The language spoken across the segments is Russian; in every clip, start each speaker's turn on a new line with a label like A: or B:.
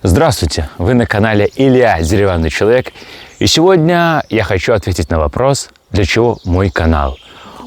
A: Здравствуйте! Вы на канале Илья Деревянный человек. И сегодня я хочу ответить на вопрос, для чего мой канал.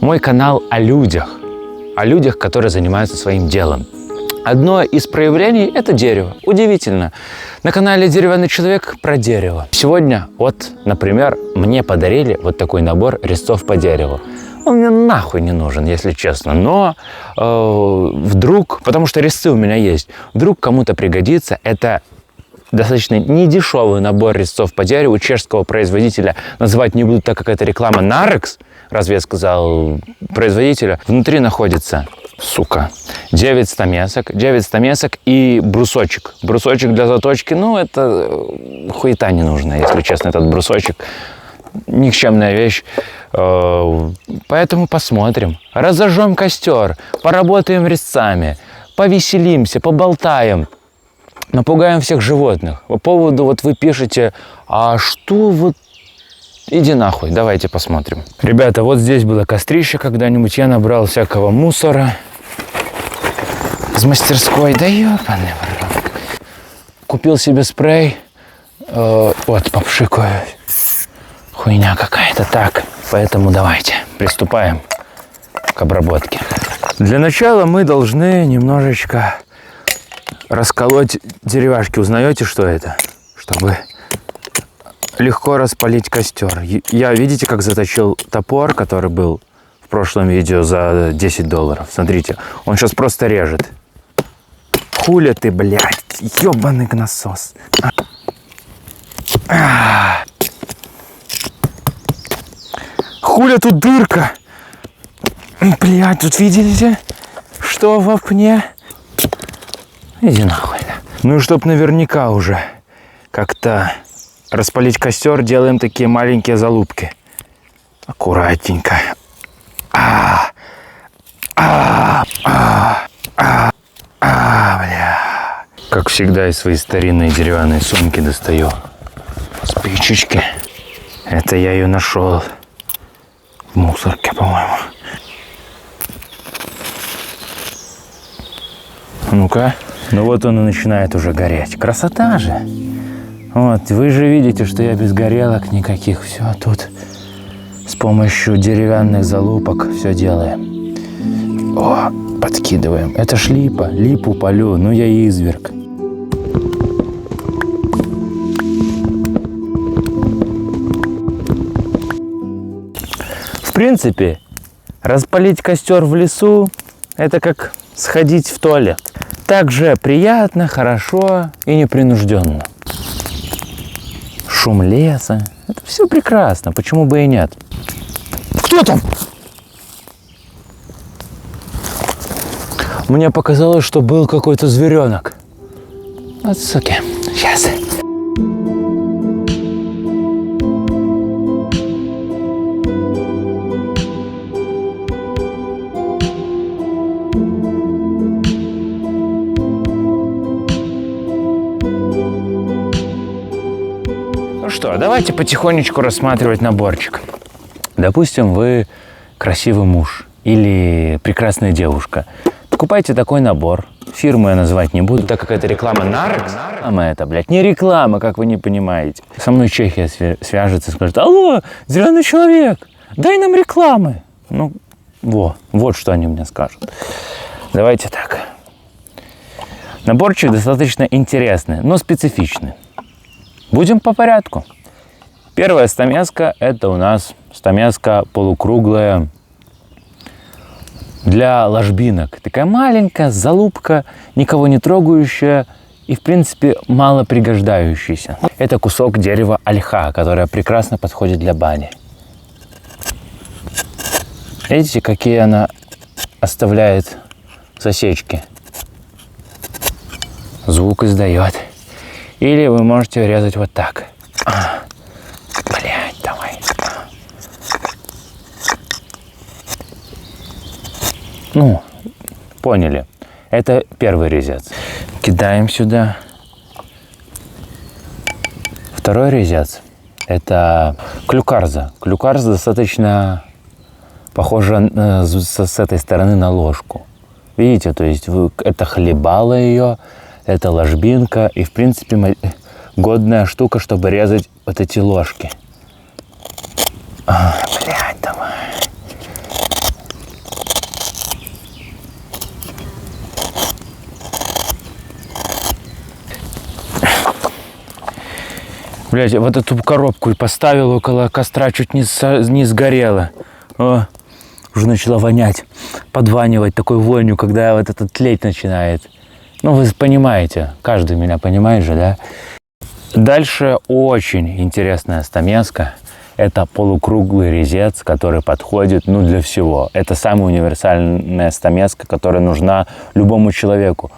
A: Мой канал о людях, которые занимаются своим делом. Одно из проявлений – это дерево. Удивительно. На канале Деревянный человек про дерево. Сегодня, например, мне подарили вот такой набор резцов по дереву. Он мне нахуй не нужен, если честно. Но вдруг, потому что резцы у меня есть, вдруг кому-то пригодится. Это достаточно недешевый набор резцов по дереву чешского производителя. Называть не буду, так как это реклама Narex. Разве я сказал производителя? Внутри находится, 9 стамесок и брусочек. Брусочек для заточки, это хуета не нужна, если честно, этот брусочек. Никчемная вещь. Поэтому посмотрим. Разожжем костер, поработаем резцами, повеселимся, поболтаем. Напугаем всех животных. По поводу, вы пишете, а что Иди нахуй, давайте посмотрим. Ребята, здесь было кострище когда-нибудь. Я набрал всякого мусора из мастерской. Да ёбаный в рот. Купил себе спрей. Попшикаю. Хуйня какая-то. Так, поэтому давайте приступаем к обработке. Для начала мы должны немножечко расколоть деревяшки. Узнаете, что это? Чтобы легко распалить костер. Я, видите, как заточил топор, который был в прошлом видео за $10. Смотрите, он сейчас просто режет. Хуля ты, блядь, ёбаный насос. Хуля тут дырка. Блядь, тут видите, что в окне? Иди нахуй. Ну и чтоб наверняка уже как-то распалить костер, делаем такие маленькие залупки. Аккуратненько. Бля. Как всегда из своей старинной деревянной сумки достаю спичечки. Это я ее нашел в мусорке, по-моему. Ну-ка. Он и начинает уже гореть. Красота же. Вы же видите, что я без горелок никаких. Все тут с помощью деревянных залупок все делаем. Подкидываем. Это ж липа. Липу полю. Я изверг. В принципе, распалить костер в лесу – это как сходить в туалет. Так же приятно, хорошо и непринужденно. Шум леса. Это все прекрасно. Почему бы и нет? Кто там? Мне показалось, что был какой-то зверенок. Суки. Сейчас. Что, давайте потихонечку рассматривать наборчик. Допустим, вы красивый муж или прекрасная девушка. Покупайте такой набор. Фирму я назвать не буду, так как это реклама Narex. Это, блядь, не реклама, как вы не понимаете. Со мной Чехия свяжется и скажет: алло, зеленый человек, дай нам рекламы. Вот что они мне скажут. Давайте так. Наборчик достаточно интересный, но специфичный. Будем по порядку. Первая стамеска – это у нас стамеска полукруглая для ложбинок. Такая маленькая залупка, никого не трогающая и, в принципе, мало пригождающаяся. Это кусок дерева ольха, которое прекрасно подходит для бани. Видите, какие она оставляет засечки? Звук издает. Или вы можете резать вот так. Блядь, давай. Поняли. Это первый резец. Кидаем сюда. Второй резец. Это клюкарза. Клюкарза достаточно похожа с этой стороны на ложку. Видите, то есть это хлебало ее. это ложбинка и, в принципе, годная штука, чтобы резать вот эти ложки. Блядь, давай. Блядь, я вот эту коробку поставил около костра, чуть не сгорела. О, уже начала вонять, подванивать такой вонью, когда вот это тлеть начинает. Ну, вы понимаете, каждый меня понимает же, да? Дальше очень интересная стамеска. Это полукруглый резец, который подходит, ну, для всего. Это самая универсальная стамеска, которая нужна любому человеку.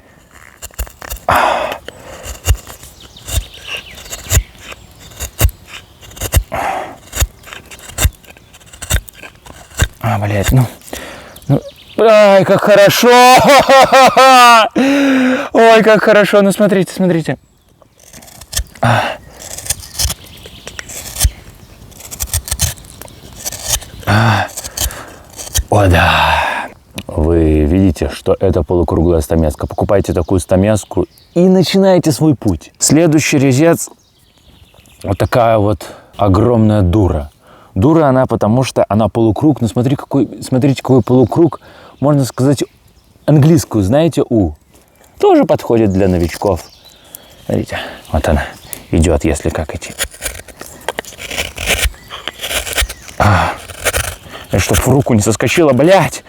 A: Блядь, ну, ай, как хорошо! Ой, как хорошо! Ну, смотрите, смотрите. О, да! Вы видите, что это полукруглая стамеска. Покупайте такую стамеску и начинайте свой путь. Следующий резец. Вот такая вот огромная дура. Дура она, потому что она полукруг. Но смотрите, какой полукруг. Можно сказать, английскую, знаете, У. Тоже подходит для новичков. Смотрите, вот она идет, если как идти. Чтоб в руку не соскочила, блядь.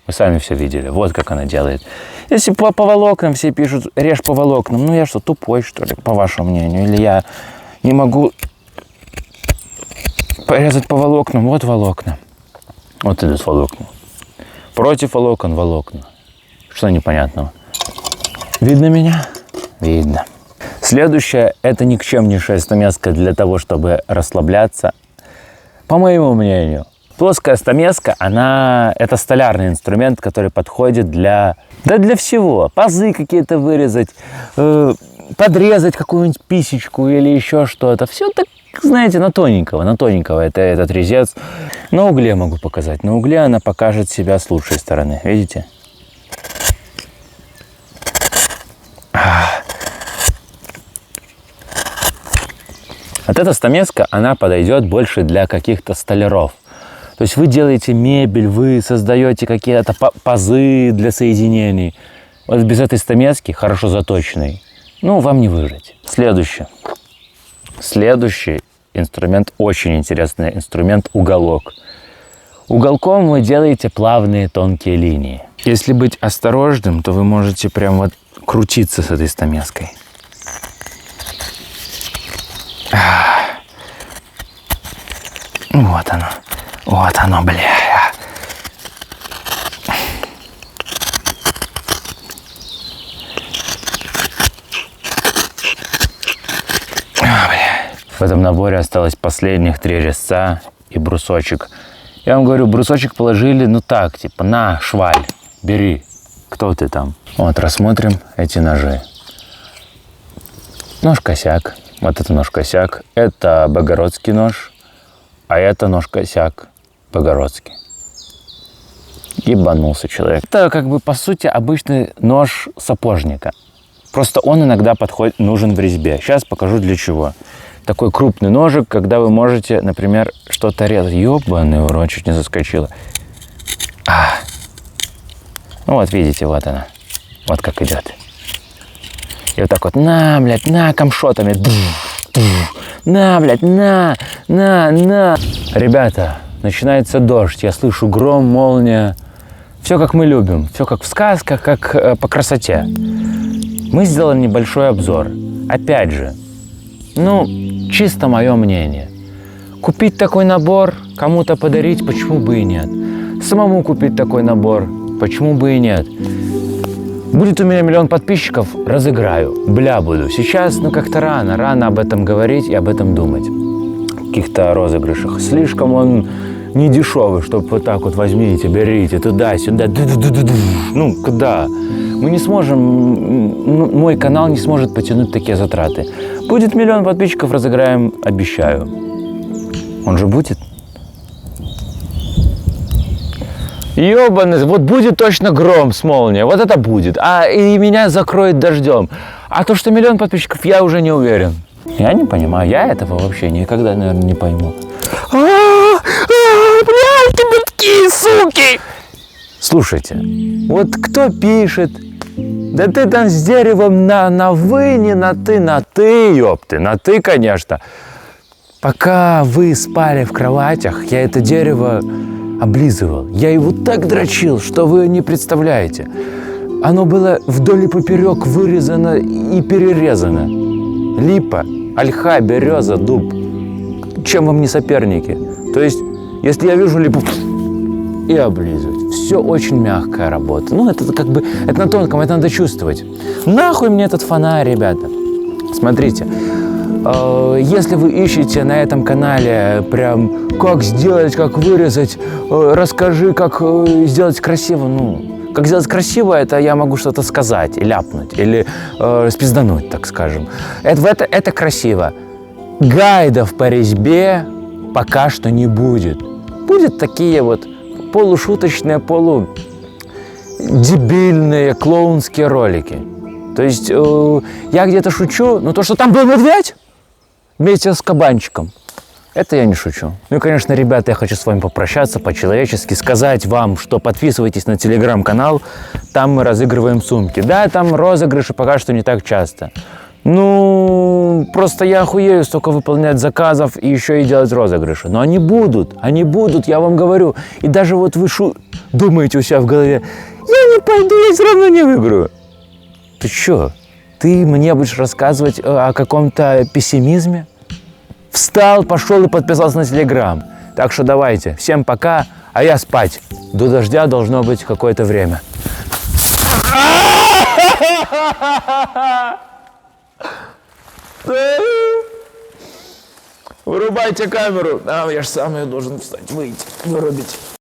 A: Вы сами все видели. Вот как она делает. Если по волокнам все пишут, режь по волокнам. Ну я что, тупой, что ли, по вашему мнению? Или я не могу порезать по волокнам? Вот волокна. Вот идут волокна. Против волокон волокна. Что непонятного? Видно меня? Видно. Следующее – это никчемнейшая стамеска для того, чтобы расслабляться. По моему мнению, плоская стамеска, это столярный инструмент, который подходит для всего. Пазы какие-то вырезать, подрезать какую-нибудь писечку или еще что-то. Все так, знаете, на тоненького это этот резец. На угле могу показать. На угле она покажет себя с лучшей стороны. Видите? Вот эта стамеска, она подойдет больше для каких-то столяров. То есть вы делаете мебель, вы создаете какие-то пазы для соединений. Вот без этой стамески, хорошо заточенной, ну, вам не выжить. Следующий инструмент, очень интересный инструмент – уголок. Уголком вы делаете плавные тонкие линии. Если быть осторожным, то вы можете прям вот крутиться с этой стамеской. Вот оно, бля. В этом наборе осталось последних 3 резца и брусочек. Я вам говорю, брусочек положили, ну так, типа, на, шваль, бери. Кто ты там? Вот, рассмотрим эти ножи. Нож-косяк. Вот это нож-косяк. Это богородский нож. А это нож-косяк богородский. Ебанулся человек. Это как бы по сути обычный нож сапожника. Просто он иногда нужен в резьбе. Сейчас покажу для чего. Такой крупный ножик, когда вы можете, например, что-то резать. Ёбаный в рот, чуть не заскочила. Ну вот видите, вот она. Вот как идет. И вот так вот, на, блядь, на, камшотами. На, блядь, на. Ребята, начинается дождь, я слышу гром, молния. Все как мы любим, все как в сказках, как по красоте. Мы сделали небольшой обзор. Опять же, чисто мое мнение. Купить такой набор, кому-то подарить, почему бы и нет. Самому купить такой набор, почему бы и нет. Будет у меня 1 000 000 подписчиков, разыграю. Бля буду. Сейчас, как-то рано об этом говорить и об этом думать. В каких-то розыгрышах. Слишком он не дешевый, чтобы вот так вот возьмите, берите, туда-сюда. Когда? Мы не сможем, мой канал не сможет потянуть такие затраты. Будет 1 000 000 подписчиков, разыграем, обещаю. Он же будет? Ёбаный, вот будет точно гром с молнией, вот это будет. И меня закроет дождем. А то, что 1 000 000 подписчиков, я уже не уверен. Я не понимаю, я этого вообще никогда, наверное, не пойму. Блядь, бытки, суки! Слушайте, вот кто пишет, да ты там с деревом на вы, не на ты, ёпты, на ты, конечно. Пока вы спали в кроватях, я это дерево облизывал. Я его так дрочил, что вы не представляете. Оно было вдоль и поперек вырезано и перерезано. Липа, ольха, береза, дуб. Чем вам не соперники? То есть, если я вижу липу, и облизывать. Все очень мягкая работа. Ну, это как бы, это на тонком, это надо чувствовать. Нахуй мне этот фонарь, ребята. Смотрите, если вы ищете на этом канале прям как сделать, как вырезать, расскажи, как сделать красиво, ну, как сделать красиво, это я могу что-то сказать и ляпнуть, или спиздануть, так скажем. Это красиво. Гайдов по резьбе пока что не будет. Будут такие вот полушуточные, полудебильные клоунские ролики. То есть я где-то шучу, но то, что там был медведь вместе с кабанчиком, это я не шучу. Ну и, конечно, ребята, я хочу с вами попрощаться по-человечески, сказать вам, что подписывайтесь на телеграм-канал, там мы разыгрываем сумки. Да, там розыгрыши пока что не так часто. Ну, просто я охуею столько выполнять заказов и еще и делать розыгрыши. Но они будут, я вам говорю. И даже вот вы думаете у себя в голове, я не пойду, я все равно не выиграю. Ты что, ты мне будешь рассказывать о каком-то пессимизме? Встал, пошел и подписался на телеграм. Так что давайте, всем пока, а я спать. До дождя должно быть какое-то время. Вырубайте камеру. Я же сам ее должен встать, выйти, вырубить.